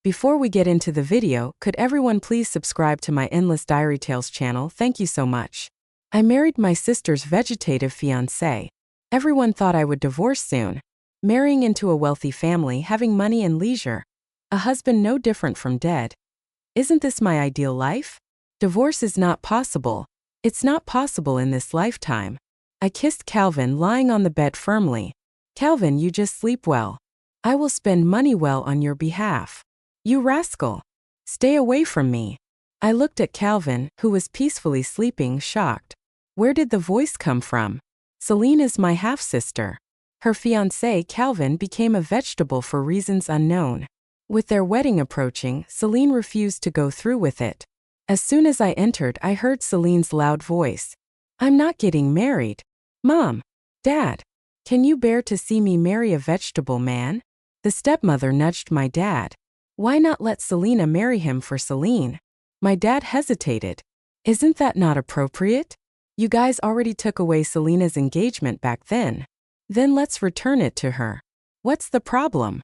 Before we get into the video, could everyone please subscribe to my Endless Diary Tales channel? Thank you so much. I married my sister's vegetative fiancé. Everyone thought I would divorce soon. Marrying into a wealthy family, having money and leisure. A husband no different from dead. Isn't this my ideal life? Divorce is not possible. It's not possible in this lifetime. I kissed Calvin lying on the bed firmly. Calvin, you just sleep well. I will spend money well on your behalf. You rascal. Stay away from me. I looked at Calvin, who was peacefully sleeping, shocked. Where did the voice come from? Celine is my half-sister. Her fiancé Calvin became a vegetable for reasons unknown. With their wedding approaching, Celine refused to go through with it. As soon as I entered, I heard Celine's loud voice. I'm not getting married. Mom, Dad, can you bear to see me marry a vegetable man? The stepmother nudged my dad. Why not let Selena marry him for Celine? My dad hesitated. Isn't that not appropriate? You guys already took away Selena's engagement back then. Then let's return it to her. What's the problem?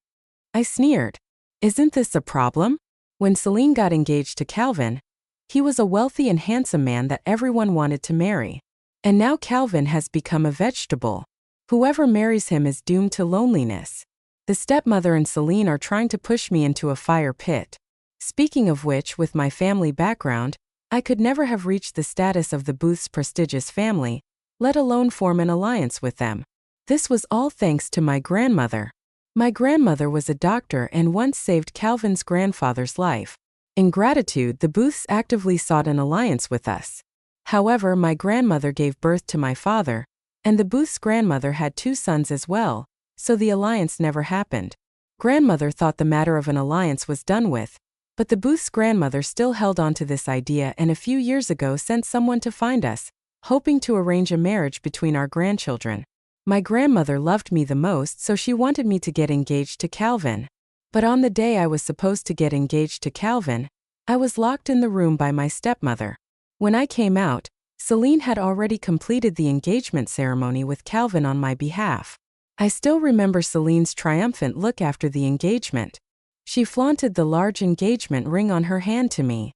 I sneered. Isn't this a problem? When Celine got engaged to Calvin, he was a wealthy and handsome man that everyone wanted to marry. And now Calvin has become a vegetable. Whoever marries him is doomed to loneliness. The stepmother and Celine are trying to push me into a fire pit. Speaking of which, with my family background, I could never have reached the status of the Booth's prestigious family, let alone form an alliance with them. This was all thanks to my grandmother. My grandmother was a doctor and once saved Calvin's grandfather's life. In gratitude, the Booths actively sought an alliance with us. However, my grandmother gave birth to my father, and the Booth's grandmother had 2 sons as well, so the alliance never happened. Grandmother thought the matter of an alliance was done with, but the Booth's grandmother still held on to this idea and a few years ago sent someone to find us, hoping to arrange a marriage between our grandchildren. My grandmother loved me the most, so she wanted me to get engaged to Calvin. But on the day I was supposed to get engaged to Calvin, I was locked in the room by my stepmother. When I came out, Celine had already completed the engagement ceremony with Calvin on my behalf. I still remember Celine's triumphant look after the engagement. She flaunted the large engagement ring on her hand to me.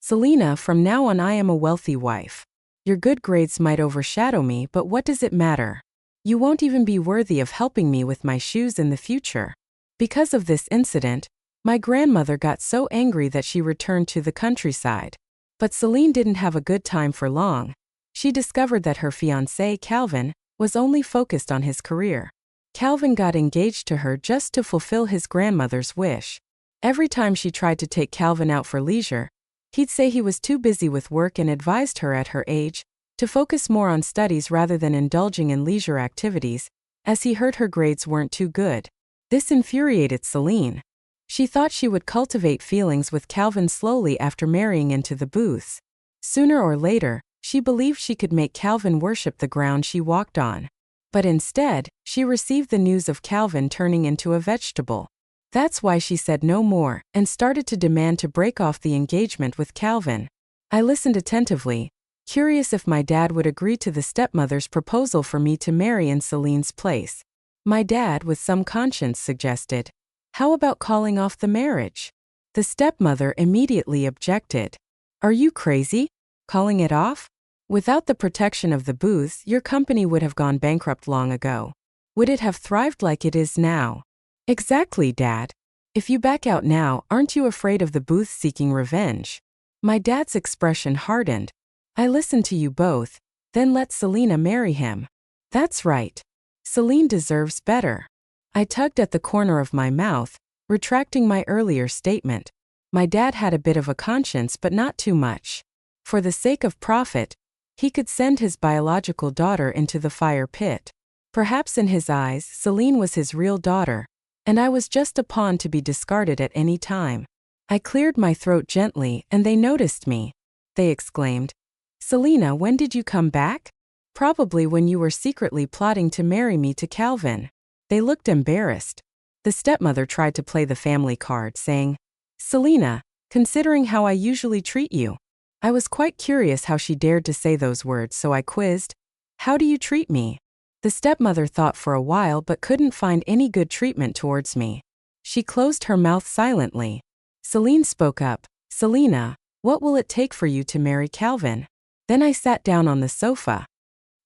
Selena, from now on I am a wealthy wife. Your good grades might overshadow me, but what does it matter? You won't even be worthy of helping me with my shoes in the future. Because of this incident, my grandmother got so angry that she returned to the countryside. But Celine didn't have a good time for long. She discovered that her fiancé, Calvin, was only focused on his career. Calvin got engaged to her just to fulfill his grandmother's wish. Every time she tried to take Calvin out for leisure, he'd say he was too busy with work and advised her at her age to focus more on studies rather than indulging in leisure activities, as he heard her grades weren't too good. This infuriated Celine. She thought she would cultivate feelings with Calvin slowly after marrying into the Booths. Sooner or later, she believed she could make Calvin worship the ground she walked on. But instead, she received the news of Calvin turning into a vegetable. That's why she said no more and started to demand to break off the engagement with Calvin. I listened attentively, curious if my dad would agree to the stepmother's proposal for me to marry in Celine's place. My dad, with some conscience, suggested, "How about calling off the marriage?" The stepmother immediately objected. "Are you crazy? Calling it off? Without the protection of the Booths, your company would have gone bankrupt long ago. Would it have thrived like it is now?" "Exactly, Dad. If you back out now, aren't you afraid of the Booths seeking revenge?" My dad's expression hardened. "I listened to you both, then let Selena marry him." "That's right. Celine deserves better." I tugged at the corner of my mouth, retracting my earlier statement. My dad had a bit of a conscience, but not too much. For the sake of profit, he could send his biological daughter into the fire pit. Perhaps in his eyes, Celine was his real daughter, and I was just a pawn to be discarded at any time. I cleared my throat gently, and they noticed me. They exclaimed, "Selena, when did you come back?" "Probably when you were secretly plotting to marry me to Calvin." They looked embarrassed. The stepmother tried to play the family card, saying, "Selena, considering how I usually treat you." I was quite curious how she dared to say those words, so I quizzed, "How do you treat me?" The stepmother thought for a while but couldn't find any good treatment towards me. She closed her mouth silently. Celine spoke up. Selena, what will it take for you to marry Calvin? Then I sat down on the sofa.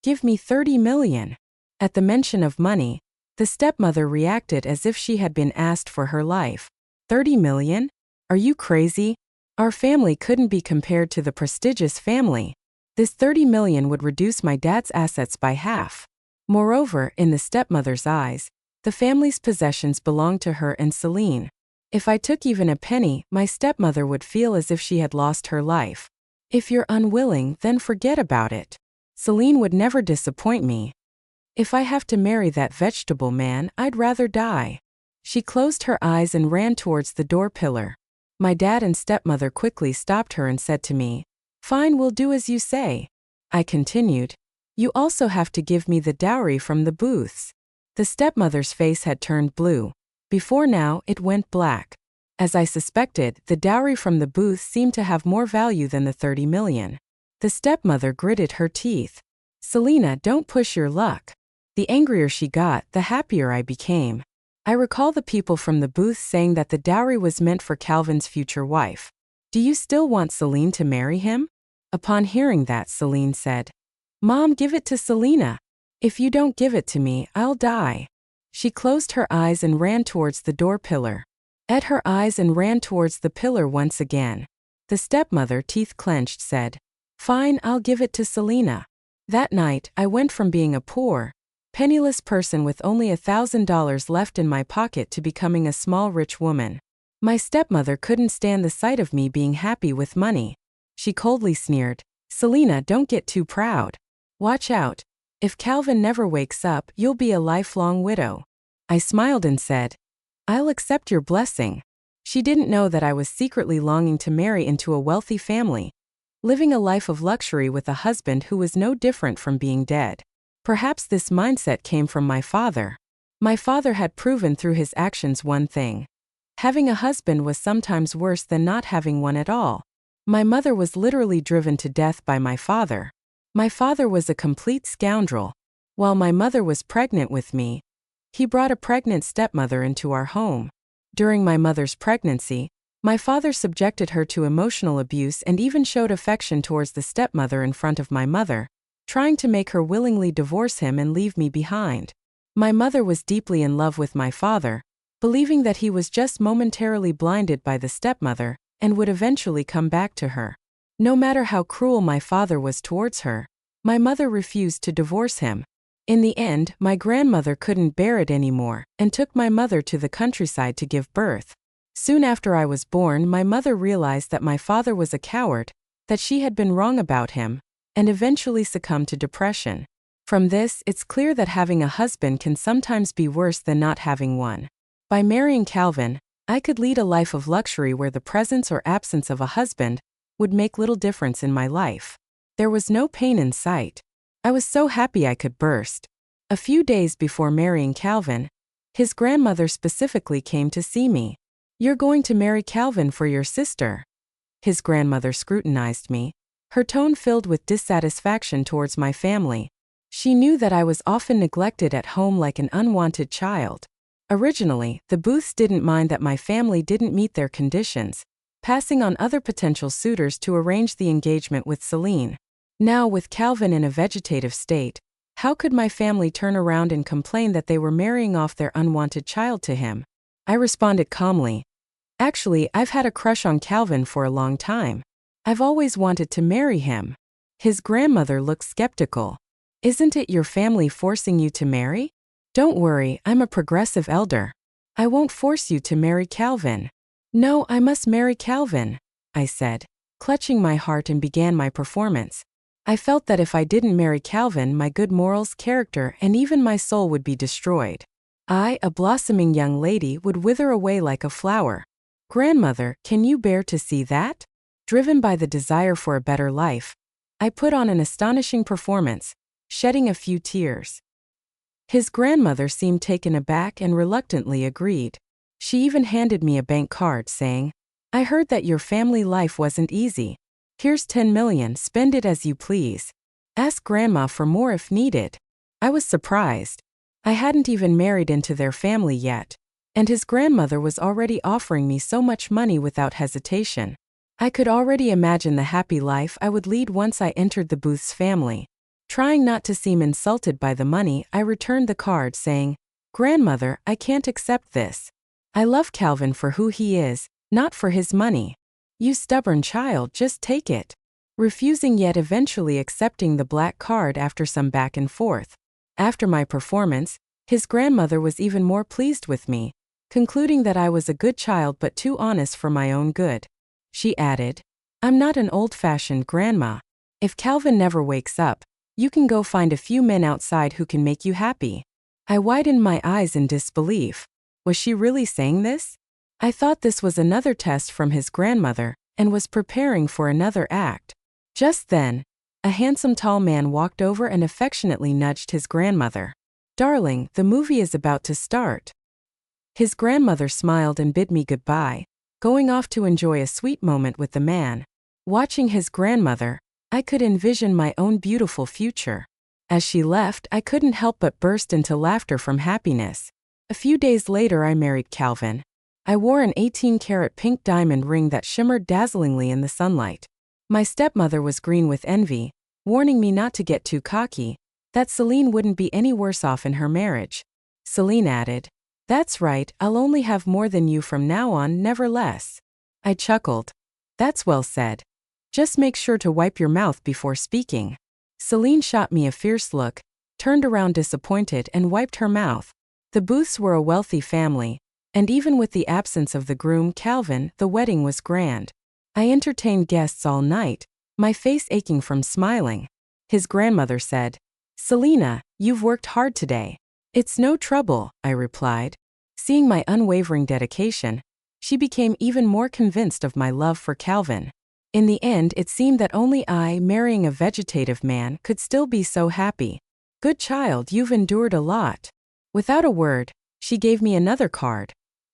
Give me 30 million. At the mention of money, the stepmother reacted as if she had been asked for her life. 30 million? Are you crazy? Our family couldn't be compared to the prestigious family. This 30 million would reduce my dad's assets by half. Moreover, in the stepmother's eyes, the family's possessions belonged to her and Celine. If I took even a penny, my stepmother would feel as if she had lost her life. If you're unwilling, then forget about it. Celine would never disappoint me. If I have to marry that vegetable man, I'd rather die. She closed her eyes and ran towards the door pillar. My dad and stepmother quickly stopped her and said to me, "Fine, we'll do as you say." I continued, "You also have to give me the dowry from the booths." The stepmother's face had turned blue. Before now, it went black. As I suspected, the dowry from the booths seemed to have more value than the 30 million. The stepmother gritted her teeth. "Selena, don't push your luck." The angrier she got, the happier I became. I recall the people from the booth saying that the dowry was meant for Calvin's future wife. "Do you still want Celine to marry him?" Upon hearing that, Celine said, "Mom, give it to Selena. If you don't give it to me, I'll die." She closed her eyes and ran towards the door pillar. At her eyes and ran towards the pillar once again. The stepmother, teeth clenched, said, "Fine, I'll give it to Selena." That night, I went from being a poor, penniless person with only $1,000 left in my pocket to becoming a small rich woman. My stepmother couldn't stand the sight of me being happy with money. She coldly sneered, "Selena, don't get too proud. Watch out. If Calvin never wakes up, you'll be a lifelong widow." I smiled and said, "I'll accept your blessing." She didn't know that I was secretly longing to marry into a wealthy family, living a life of luxury with a husband who was no different from being dead. Perhaps this mindset came from my father. My father had proven through his actions one thing. Having a husband was sometimes worse than not having one at all. My mother was literally driven to death by my father. My father was a complete scoundrel. While my mother was pregnant with me, he brought a pregnant stepmother into our home. During my mother's pregnancy, my father subjected her to emotional abuse and even showed affection towards the stepmother in front of my mother, trying to make her willingly divorce him and leave me behind. My mother was deeply in love with my father, believing that he was just momentarily blinded by the stepmother and would eventually come back to her. No matter how cruel my father was towards her, my mother refused to divorce him. In the end, my grandmother couldn't bear it anymore and took my mother to the countryside to give birth. Soon after I was born, my mother realized that my father was a coward, that she had been wrong about him, and eventually succumbed to depression. From this, it's clear that having a husband can sometimes be worse than not having one. By marrying Calvin, I could lead a life of luxury where the presence or absence of a husband would make little difference in my life. There was no pain in sight. I was so happy I could burst. A few days before marrying Calvin, his grandmother specifically came to see me. "You're going to marry Calvin for your sister." His grandmother scrutinized me, her tone filled with dissatisfaction towards my family. She knew that I was often neglected at home like an unwanted child. Originally, the Booths didn't mind that my family didn't meet their conditions, passing on other potential suitors to arrange the engagement with Celine. Now, with Calvin in a vegetative state, how could my family turn around and complain that they were marrying off their unwanted child to him? I responded calmly, "Actually, I've had a crush on Calvin for a long time. I've always wanted to marry him." His grandmother looked skeptical. "Isn't it your family forcing you to marry?" "Don't worry, I'm a progressive elder. I won't force you to marry Calvin." "No, I must marry Calvin," I said, clutching my heart, and began my performance. I felt that if I didn't marry Calvin, my good morals, character, and even my soul would be destroyed. I, a blossoming young lady, would wither away like a flower. "Grandmother, can you bear to see that?" Driven by the desire for a better life, I put on an astonishing performance, shedding a few tears. His grandmother seemed taken aback and reluctantly agreed. She even handed me a bank card saying, "I heard that your family life wasn't easy. Here's 10 million, spend it as you please. Ask Grandma for more if needed." I was surprised. I hadn't even married into their family yet. And his grandmother was already offering me so much money without hesitation. I could already imagine the happy life I would lead once I entered the Booth's family. Trying not to seem insulted by the money, I returned the card saying, "Grandmother, I can't accept this. I love Calvin for who he is, not for his money." "You stubborn child, just take it." Refusing yet eventually accepting the black card after some back and forth. After my performance, his grandmother was even more pleased with me, concluding that I was a good child but too honest for my own good. She added, "I'm not an old-fashioned grandma. If Calvin never wakes up, you can go find a few men outside who can make you happy." I widened my eyes in disbelief. Was she really saying this? I thought this was another test from his grandmother, and was preparing for another act. Just then, a handsome tall man walked over and affectionately nudged his grandmother. "Darling, the movie is about to start." His grandmother smiled and bid me goodbye, going off to enjoy a sweet moment with the man. Watching his grandmother, I could envision my own beautiful future. As she left, I couldn't help but burst into laughter from happiness. A few days later, I married Calvin. I wore an 18-karat pink diamond ring that shimmered dazzlingly in the sunlight. My stepmother was green with envy, warning me not to get too cocky, that Celine wouldn't be any worse off in her marriage. Celine added, "That's right, I'll only have more than you from now on, never less." I chuckled. "That's well said. Just make sure to wipe your mouth before speaking." Celine shot me a fierce look, turned around disappointed and wiped her mouth. The Booths were a wealthy family, and even with the absence of the groom, Calvin, the wedding was grand. I entertained guests all night, my face aching from smiling. His grandmother said, "Selena, you've worked hard today." "It's no trouble," I replied. Seeing my unwavering dedication, she became even more convinced of my love for Calvin. In the end, it seemed that only I, marrying a vegetative man, could still be so happy. "Good child, you've endured a lot." Without a word, she gave me another card,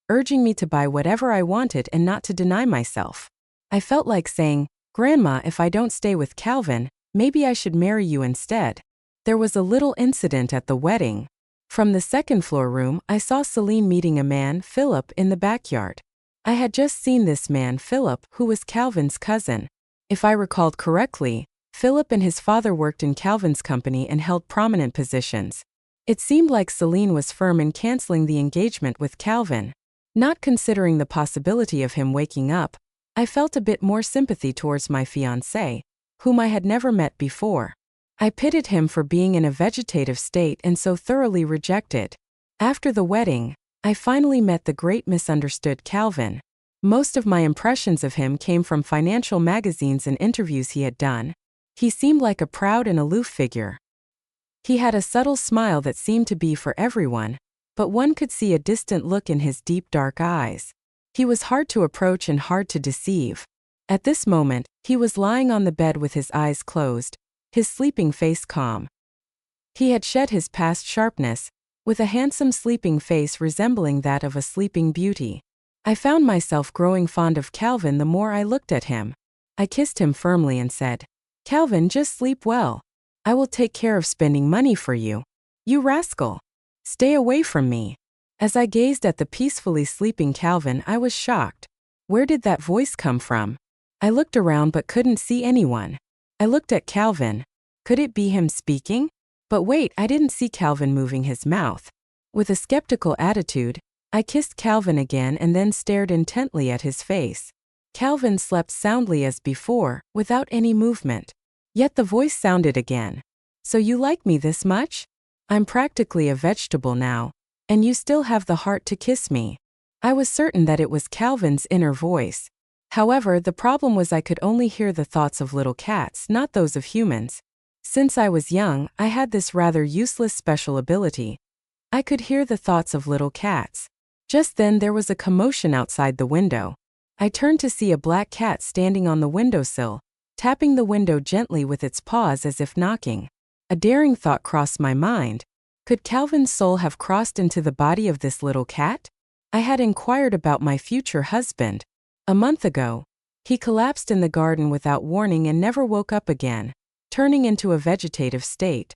urging me to buy whatever I wanted and not to deny myself. I felt like saying, "Grandma, if I don't stay with Calvin, maybe I should marry you instead." There was a little incident at the wedding. From the second-floor room, I saw Celine meeting a man, Philip, in the backyard. I had just seen this man, Philip, who was Calvin's cousin. If I recalled correctly, Philip and his father worked in Calvin's company and held prominent positions. It seemed like Celine was firm in canceling the engagement with Calvin. Not considering the possibility of him waking up, I felt a bit more sympathy towards my fiancé, whom I had never met before. I pitied him for being in a vegetative state and so thoroughly rejected. After the wedding, I finally met the great misunderstood Calvin. Most of my impressions of him came from financial magazines and interviews he had done. He seemed like a proud and aloof figure. He had a subtle smile that seemed to be for everyone, but one could see a distant look in his deep dark eyes. He was hard to approach and hard to deceive. At this moment, he was lying on the bed with his eyes closed, his sleeping face calm. He had shed his past sharpness, with a handsome sleeping face resembling that of a sleeping beauty. I found myself growing fond of Calvin the more I looked at him. I kissed him firmly and said, "Calvin, just sleep well. I will take care of spending money for you. You rascal! Stay away from me." As I gazed at the peacefully sleeping Calvin, I was shocked. Where did that voice come from? I looked around but couldn't see anyone. I looked at Calvin. Could it be him speaking? But wait, I didn't see Calvin moving his mouth. With a skeptical attitude, I kissed Calvin again and then stared intently at his face. Calvin slept soundly as before, without any movement. Yet the voice sounded again. "So you like me this much? I'm practically a vegetable now, and you still have the heart to kiss me." I was certain that it was Calvin's inner voice. However, the problem was I could only hear the thoughts of little cats, not those of humans. Since I was young, I had this rather useless special ability. I could hear the thoughts of little cats. Just then there was a commotion outside the window. I turned to see a black cat standing on the windowsill, tapping the window gently with its paws as if knocking. A daring thought crossed my mind. Could Calvin's soul have crossed into the body of this little cat? I had inquired about my future husband. A month ago, he collapsed in the garden without warning and never woke up again, turning into a vegetative state.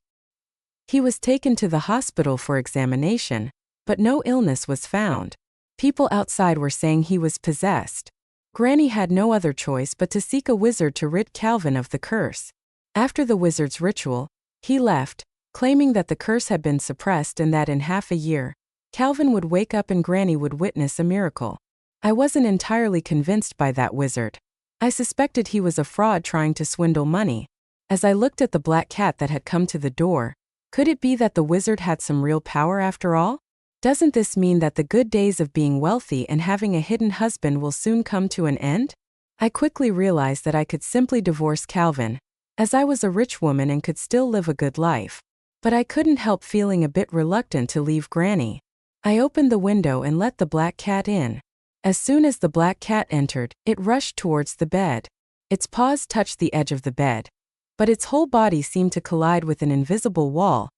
He was taken to the hospital for examination, but no illness was found. People outside were saying he was possessed. Granny had no other choice but to seek a wizard to rid Calvin of the curse. After the wizard's ritual, he left, claiming that the curse had been suppressed and that in half a year, Calvin would wake up and Granny would witness a miracle. I wasn't entirely convinced by that wizard. I suspected he was a fraud trying to swindle money. As I looked at the black cat that had come to the door, could it be that the wizard had some real power after all? Doesn't this mean that the good days of being wealthy and having a hidden husband will soon come to an end? I quickly realized that I could simply divorce Calvin, as I was a rich woman and could still live a good life. But I couldn't help feeling a bit reluctant to leave Granny. I opened the window and let the black cat in. As soon as the black cat entered, it rushed towards the bed. Its paws touched the edge of the bed, but its whole body seemed to collide with an invisible wall,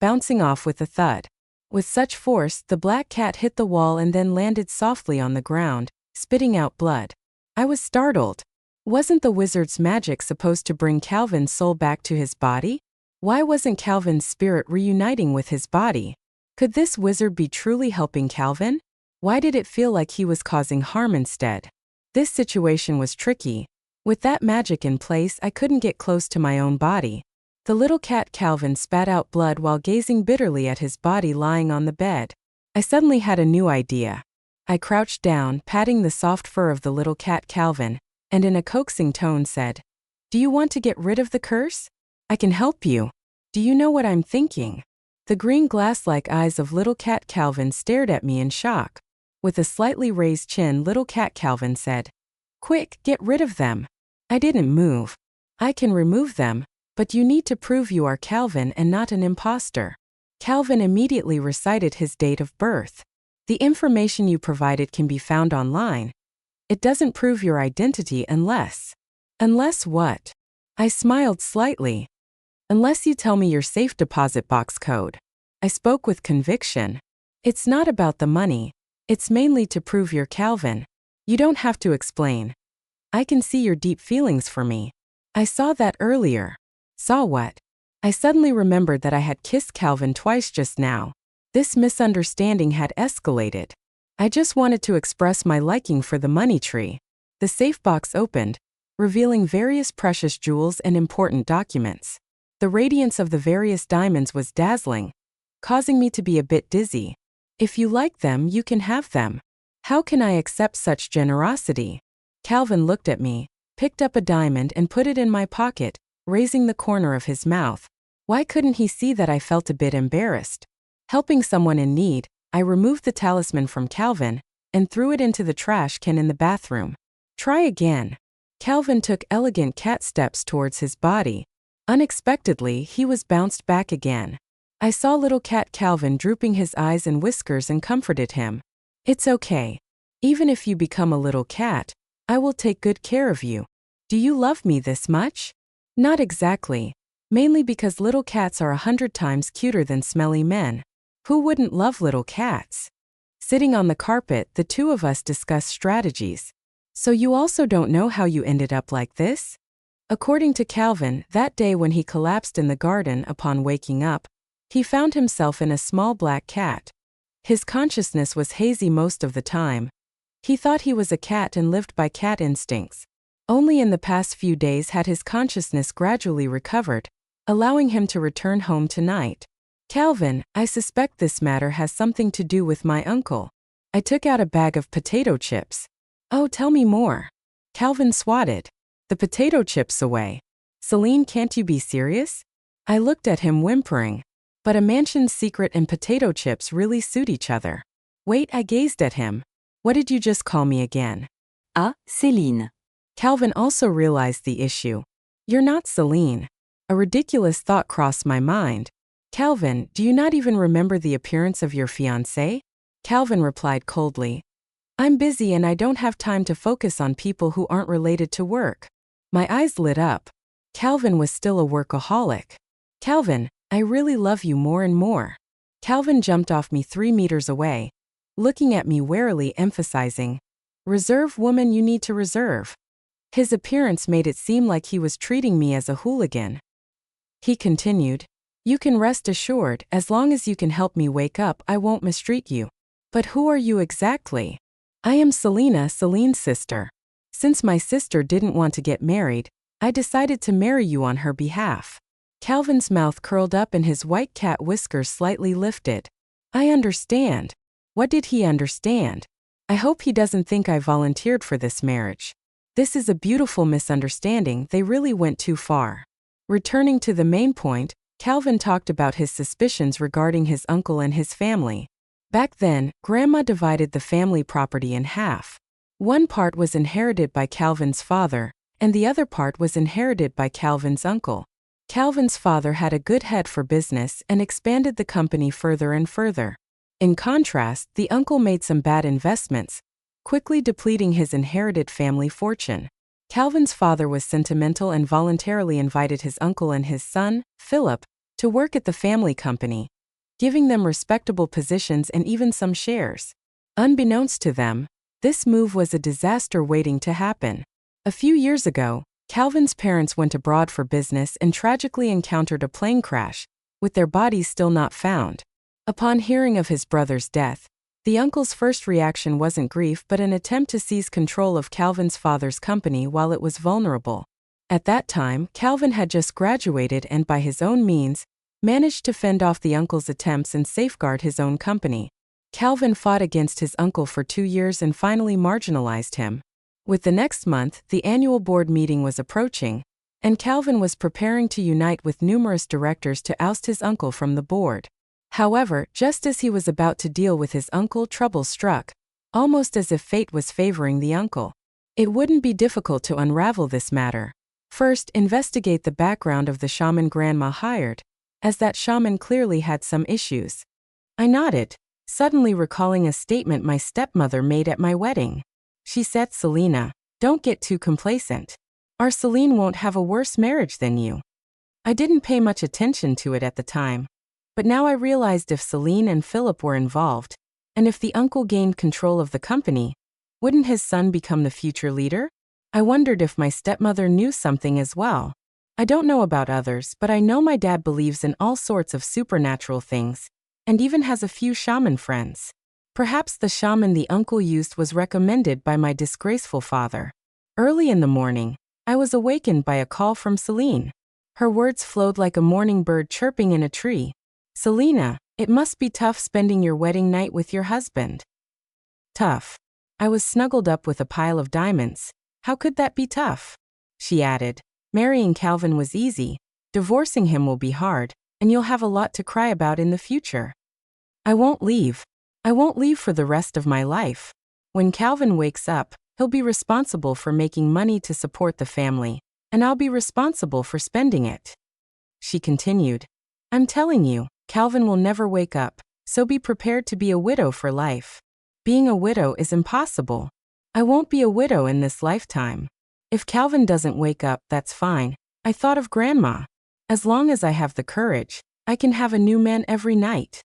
bouncing off with a thud. With such force, the black cat hit the wall and then landed softly on the ground, spitting out blood. I was startled. Wasn't the wizard's magic supposed to bring Calvin's soul back to his body? Why wasn't Calvin's spirit reuniting with his body? Could this wizard be truly helping Calvin? Why did it feel like he was causing harm instead? This situation was tricky. With that magic in place, I couldn't get close to my own body. The little cat Calvin spat out blood while gazing bitterly at his body lying on the bed. I suddenly had a new idea. I crouched down, patting the soft fur of the little cat Calvin, and in a coaxing tone said, "Do you want to get rid of the curse? I can help you. Do you know what I'm thinking?" The green glass-like eyes of little cat Calvin stared at me in shock. With a slightly raised chin, little cat Calvin said, "Quick, get rid of them." I didn't move. "I can remove them, but you need to prove you are Calvin and not an imposter." Calvin immediately recited his date of birth. "The information you provided can be found online. It doesn't prove your identity unless..." "Unless what?" I smiled slightly. "Unless you tell me your safe deposit box code." I spoke with conviction. "It's not about the money. It's mainly to prove you're Calvin. You don't have to explain. I can see your deep feelings for me. I saw that earlier." "Saw what?" I suddenly remembered that I had kissed Calvin twice just now. This misunderstanding had escalated. I just wanted to express my liking for the money tree. The safe box opened, revealing various precious jewels and important documents. The radiance of the various diamonds was dazzling, causing me to be a bit dizzy. "If you like them, you can have them. How can I accept such generosity?" Calvin looked at me, picked up a diamond and put it in my pocket, raising the corner of his mouth. Why couldn't he see that I felt a bit embarrassed? Helping someone in need, I removed the talisman from Calvin and threw it into the trash can in the bathroom. "Try again." Calvin took elegant cat steps towards his body. Unexpectedly, he was bounced back again. I saw little cat Calvin drooping his eyes and whiskers and comforted him. "It's okay. Even if you become a little cat, I will take good care of you. Do you love me this much?" "Not exactly. Mainly because little cats are 100 times cuter than smelly men. Who wouldn't love little cats?" Sitting on the carpet, the two of us discussed strategies. "So you also don't know how you ended up like this?" According to Calvin, that day when he collapsed in the garden upon waking up, he found himself in a small black cat. His consciousness was hazy most of the time. He thought he was a cat and lived by cat instincts. Only in the past few days had his consciousness gradually recovered, allowing him to return home tonight. "Calvin, I suspect this matter has something to do with my uncle." I took out a bag of potato chips. "Oh, tell me more." Calvin swatted the potato chips away. "Celine, can't you be serious?" I looked at him whimpering. But a mansion's secret and potato chips really suit each other. "Wait," I gazed at him. "What did you just call me again?" Céline." Calvin also realized the issue. "You're not Celine." A ridiculous thought crossed my mind. "Calvin, do you not even remember the appearance of your fiancé?" Calvin replied coldly. "I'm busy and I don't have time to focus on people who aren't related to work." My eyes lit up. Calvin was still a workaholic. "Calvin, I really love you more and more." Calvin jumped off me 3 meters away, looking at me warily, emphasizing, "Reserve, woman, you need to reserve." His appearance made it seem like he was treating me as a hooligan. He continued, "You can rest assured, as long as you can help me wake up, I won't mistreat you." But who are you exactly? I am Selena, Celine's sister. Since my sister didn't want to get married, I decided to marry you on her behalf. Calvin's mouth curled up and his white cat whiskers slightly lifted. I understand. What did he understand? I hope he doesn't think I volunteered for this marriage. This is a beautiful misunderstanding. They really went too far. Returning to the main point, Calvin talked about his suspicions regarding his uncle and his family. Back then, Grandma divided the family property in half. One part was inherited by Calvin's father, and the other part was inherited by Calvin's uncle. Calvin's father had a good head for business and expanded the company further and further. In contrast, the uncle made some bad investments, quickly depleting his inherited family fortune. Calvin's father was sentimental and voluntarily invited his uncle and his son, Philip, to work at the family company, giving them respectable positions and even some shares. Unbeknownst to them, this move was a disaster waiting to happen. A few years ago, Calvin's parents went abroad for business and tragically encountered a plane crash, with their bodies still not found. Upon hearing of his brother's death, the uncle's first reaction wasn't grief but an attempt to seize control of Calvin's father's company while it was vulnerable. At that time, Calvin had just graduated and by his own means, managed to fend off the uncle's attempts and safeguard his own company. Calvin fought against his uncle for 2 years and finally marginalized him. With the next month, the annual board meeting was approaching, and Calvin was preparing to unite with numerous directors to oust his uncle from the board. However, just as he was about to deal with his uncle, trouble struck, almost as if fate was favoring the uncle. It wouldn't be difficult to unravel this matter. First, investigate the background of the shaman Grandma hired, as that shaman clearly had some issues. I nodded, suddenly recalling a statement my stepmother made at my wedding. She said, "Selena, don't get too complacent. Our Celine won't have a worse marriage than you." I didn't pay much attention to it at the time, but now I realized if Celine and Philip were involved, and if the uncle gained control of the company, wouldn't his son become the future leader? I wondered if my stepmother knew something as well. I don't know about others, but I know my dad believes in all sorts of supernatural things, and even has a few shaman friends. Perhaps the shaman the uncle used was recommended by my disgraceful father. Early in the morning, I was awakened by a call from Celine. Her words flowed like a morning bird chirping in a tree. "Selena, it must be tough spending your wedding night with your husband." Tough. I was snuggled up with a pile of diamonds. How could that be tough? She added, "Marrying Calvin was easy. Divorcing him will be hard, and you'll have a lot to cry about in the future." I won't leave. I won't leave for the rest of my life. When Calvin wakes up, he'll be responsible for making money to support the family, and I'll be responsible for spending it. She continued, "I'm telling you, Calvin will never wake up, so be prepared to be a widow for life. Being a widow is impossible. I won't be a widow in this lifetime. If Calvin doesn't wake up, that's fine. I thought of Grandma. As long as I have the courage, I can have a new man every night."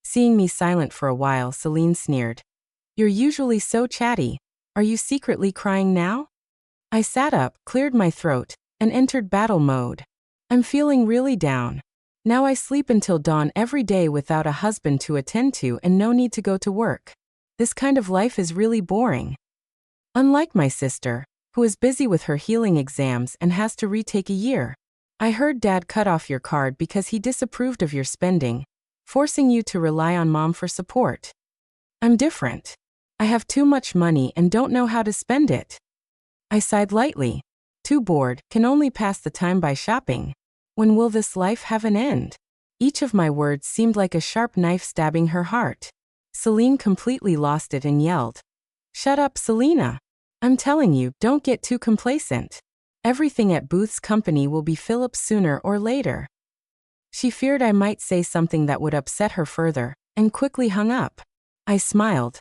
Seeing me silent for a while, Celine sneered. "You're usually so chatty. Are you secretly crying now?" I sat up, cleared my throat, and entered battle mode. "I'm feeling really down. Now I sleep until dawn every day without a husband to attend to and no need to go to work. This kind of life is really boring. Unlike my sister, who is busy with her healing exams and has to retake a year. I heard Dad cut off your card because he disapproved of your spending, forcing you to rely on Mom for support. I'm different. I have too much money and don't know how to spend it." I sighed lightly. Too bored, can only pass the time by shopping. When will this life have an end? Each of my words seemed like a sharp knife stabbing her heart. Celine completely lost it and yelled, "Shut up, Selena. I'm telling you, don't get too complacent. Everything at Booth's company will be Philip's sooner or later." She feared I might say something that would upset her further, and quickly hung up. I smiled,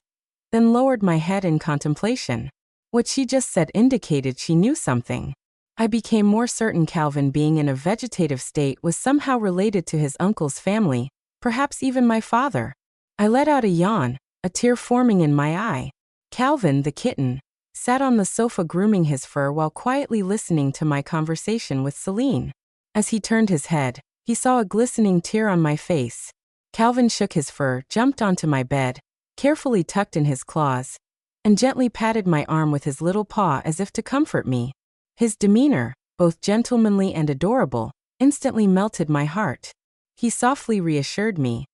then lowered my head in contemplation. What she just said indicated she knew something. I became more certain Calvin being in a vegetative state was somehow related to his uncle's family, perhaps even my father. I let out a yawn, a tear forming in my eye. Calvin, the kitten, sat on the sofa grooming his fur while quietly listening to my conversation with Celine. As he turned his head, he saw a glistening tear on my face. Calvin shook his fur, jumped onto my bed, carefully tucked in his claws, and gently patted my arm with his little paw as if to comfort me. His demeanor, both gentlemanly and adorable, instantly melted my heart. He softly reassured me,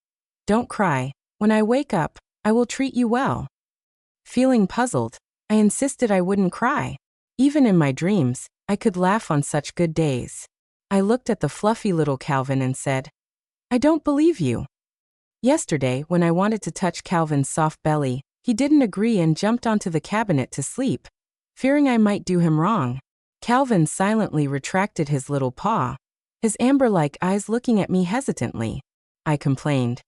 "Don't cry. When I wake up, I will treat you well." Feeling puzzled, I insisted I wouldn't cry. Even in my dreams, I could laugh on such good days. I looked at the fluffy little Calvin and said, "I don't believe you." Yesterday, when I wanted to touch Calvin's soft belly, he didn't agree and jumped onto the cabinet to sleep. Fearing I might do him wrong, Calvin silently retracted his little paw, his amber-like eyes looking at me hesitantly. I complained,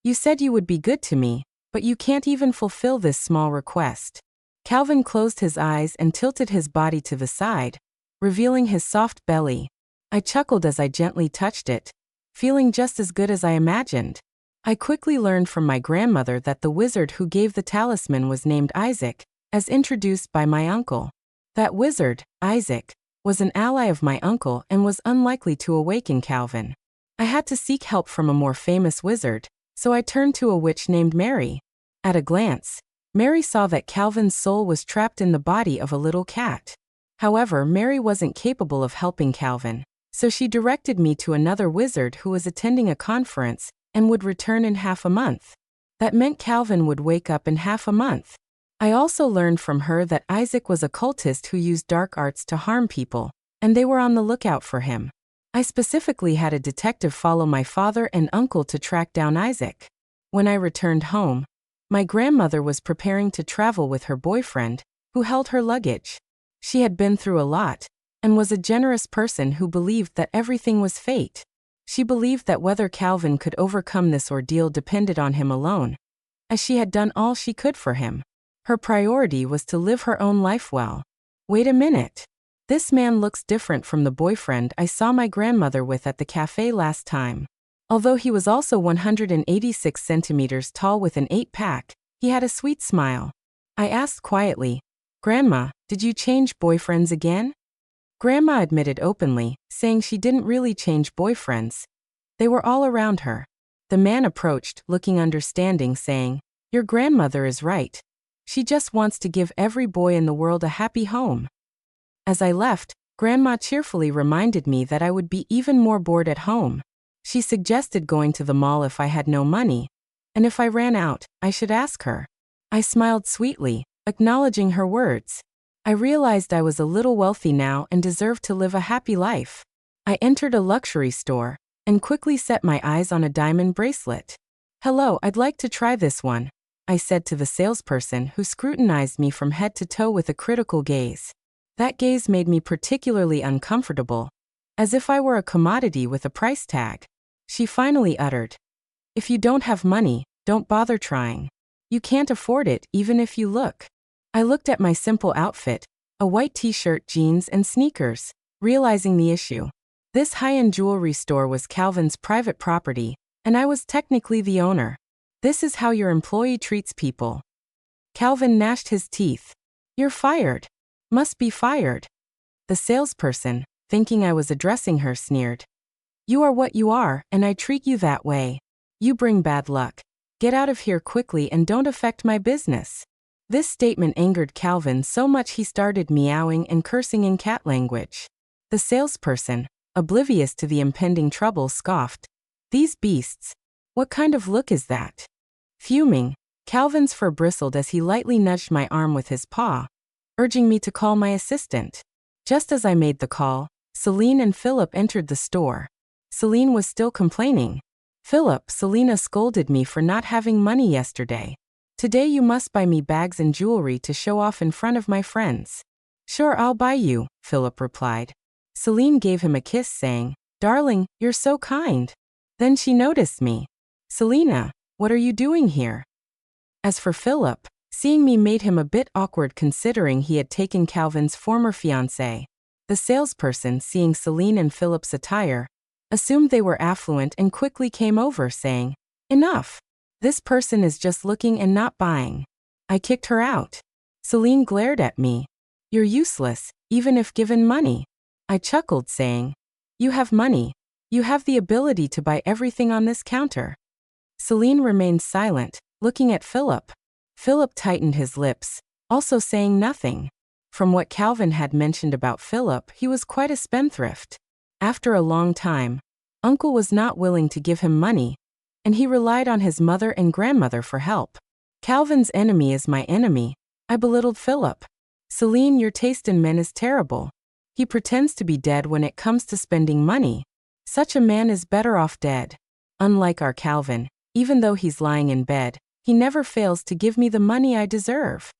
"You said you would be good to me, but you can't even fulfill this small request." Calvin closed his eyes and tilted his body to the side, revealing his soft belly. I chuckled as I gently touched it, feeling just as good as I imagined. I quickly learned from my grandmother that the wizard who gave the talisman was named Isaac, as introduced by my uncle. That wizard, Isaac, was an ally of my uncle and was unlikely to awaken Calvin. I had to seek help from a more famous wizard, so I turned to a witch named Mary. At a glance, Mary saw that Calvin's soul was trapped in the body of a little cat. However, Mary wasn't capable of helping Calvin, so she directed me to another wizard who was attending a conference and would return in half a month. That meant Calvin would wake up in half a month. I also learned from her that Isaac was a cultist who used dark arts to harm people, and they were on the lookout for him. I specifically had a detective follow my father and uncle to track down Isaac. When I returned home, my grandmother was preparing to travel with her boyfriend, who held her luggage. She had been through a lot, and was a generous person who believed that everything was fate. She believed that whether Calvin could overcome this ordeal depended on him alone, as she had done all she could for him. Her priority was to live her own life well. Wait a minute. This man looks different from the boyfriend I saw my grandmother with at the cafe last time. Although he was also 186 centimeters tall with an 8-pack, he had a sweet smile. I asked quietly, "Grandma, did you change boyfriends again?" Grandma admitted openly, saying she didn't really change boyfriends. They were all around her. The man approached, looking understanding, saying, "Your grandmother is right. She just wants to give every boy in the world a happy home." As I left, Grandma cheerfully reminded me that I would be even more bored at home. She suggested going to the mall if I had no money, and if I ran out, I should ask her. I smiled sweetly, acknowledging her words. I realized I was a little wealthy now and deserved to live a happy life. I entered a luxury store and quickly set my eyes on a diamond bracelet. "Hello, I'd like to try this one," I said to the salesperson, who scrutinized me from head to toe with a critical gaze. That gaze made me particularly uncomfortable, as if I were a commodity with a price tag. She finally uttered, "If you don't have money, don't bother trying. You can't afford it even if you look." I looked at my simple outfit, a white t-shirt, jeans, and sneakers, realizing the issue. This high-end jewelry store was Calvin's private property, and I was technically the owner. This is how your employee treats people. Calvin gnashed his teeth. "You're fired. Must be fired." The salesperson, thinking I was addressing her, sneered, "You are what you are, and I treat you that way. You bring bad luck. Get out of here quickly and don't affect my business." This statement angered Calvin so much he started meowing and cursing in cat language. The salesperson, oblivious to the impending trouble, scoffed, "These beasts. What kind of look is that?" Fuming, Calvin's fur bristled as he lightly nudged my arm with his paw, urging me to call my assistant. Just as I made the call, Celine and Philip entered the store. Celine was still complaining. "Philip, Selena scolded me for not having money yesterday. Today you must buy me bags and jewelry to show off in front of my friends." "Sure, I'll buy you," Philip replied. Celine gave him a kiss, saying, "Darling, you're so kind." Then she noticed me. "Selena, what are you doing here?" As for Philip, seeing me made him a bit awkward considering he had taken Calvin's former fiancé. The salesperson, seeing Celine and Philip's attire, assumed they were affluent and quickly came over, saying, "Enough. This person is just looking and not buying." I kicked her out. Celine glared at me. "You're useless, even if given money." I chuckled, saying, "You have money. You have the ability to buy everything on this counter." Celine remained silent, looking at Philip. Philip tightened his lips, also saying nothing. From what Calvin had mentioned about Philip, he was quite a spendthrift. After a long time, Uncle was not willing to give him money, and he relied on his mother and grandmother for help. Calvin's enemy is my enemy, I belittled Philip. Celine, your taste in men is terrible. He pretends to be dead when it comes to spending money. Such a man is better off dead. Unlike our Calvin, even though he's lying in bed, he never fails to give me the money I deserve.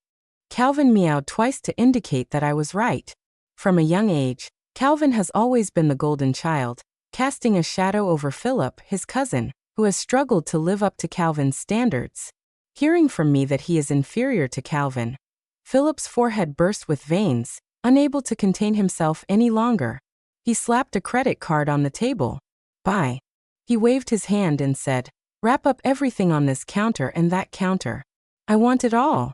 Calvin meowed twice to indicate that I was right. From a young age, Calvin has always been the golden child, casting a shadow over Philip, his cousin, who has struggled to live up to Calvin's standards. Hearing from me that he is inferior to Calvin, Philip's forehead burst with veins, unable to contain himself any longer. He slapped a credit card on the table. Buy. He waved his hand and said, wrap up everything on this counter and that counter. I want it all.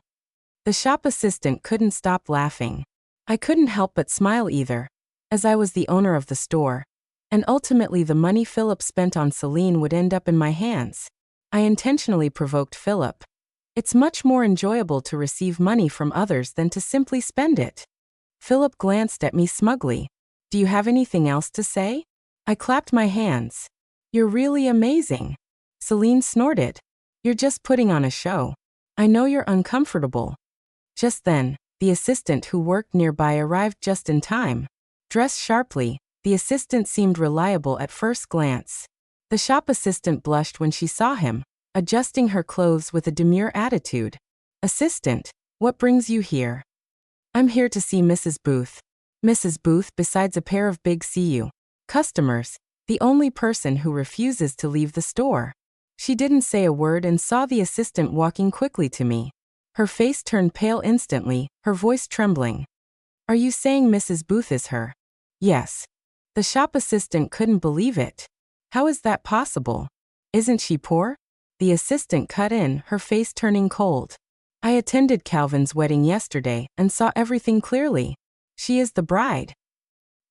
The shop assistant couldn't stop laughing. I couldn't help but smile either, as I was the owner of the store, and ultimately the money Philip spent on Celine would end up in my hands. I intentionally provoked Philip. It's much more enjoyable to receive money from others than to simply spend it. Philip glanced at me smugly. Do you have anything else to say? I clapped my hands. You're really amazing. Celine snorted. You're just putting on a show. I know you're uncomfortable. Just then, the assistant who worked nearby arrived just in time. Dressed sharply, the assistant seemed reliable at first glance. The shop assistant blushed when she saw him, adjusting her clothes with a demure attitude. Assistant, what brings you here? I'm here to see Mrs. Booth. Mrs. Booth, besides a pair of big CU customers, the only person who refuses to leave the store. She didn't say a word and saw the assistant walking quickly to me. Her face turned pale instantly, her voice trembling. Are you saying Mrs. Booth is her? Yes. The shop assistant couldn't believe it. How is that possible? Isn't she poor? The assistant cut in, her face turning cold. I attended Calvin's wedding yesterday and saw everything clearly. She is the bride.